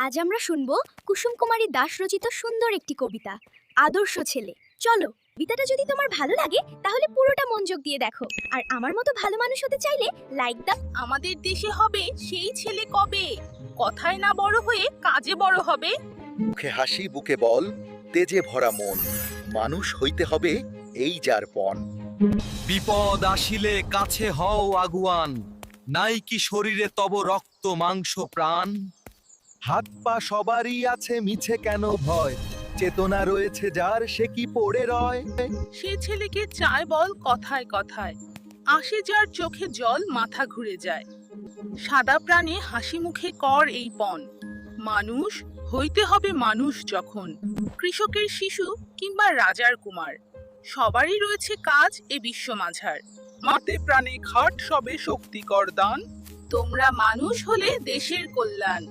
আজ আমরা শুনব কুসুম কুমারী দাস রচিত সুন্দর একটি কবিতা আদর্শ ছেলে। চলো, কবিতাটা যদি তোমার ভালো লাগে তাহলে পুরোটা মনোযোগ দিয়ে দেখো, আর আমার মতো ভালো মানুষ হতে চাইলে লাইক দাও। আমাদের দেশে হবে সেই ছেলে কবে, কথায় না বড় হয়ে কাজে বড় হবে। মুখে হাসি বুকে বল, তেজে ভরা মন, মানুষ হইতে হবে এই যার পণ। বিপদ আসিলে কাছে হও আগুয়ান, নাই কি শরীরে তব রক্ত মাংস প্রাণ। হাত পা সবারই আছে, মিছে কেন ভয়, চেতনা রয়েছে যার সে কি পড়ে রয়। সে ছেলেকে চায় বল কথায় কথায়, আসে যার চোখে জল মাথা ঘুরে যায়। সাদা প্রাণে হাসি মুখে কর এই পণ, মানুষ হইতে হবে মানুষ যখন। কৃষকের শিশু কিংবা রাজার কুমার, সবারই রয়েছে কাজ এ বিশ্ব মাঝার। মাতে প্রাণে খাট সবে শক্তিকর দান, তোমরা মানুষ হলে দেশের কল্যাণ।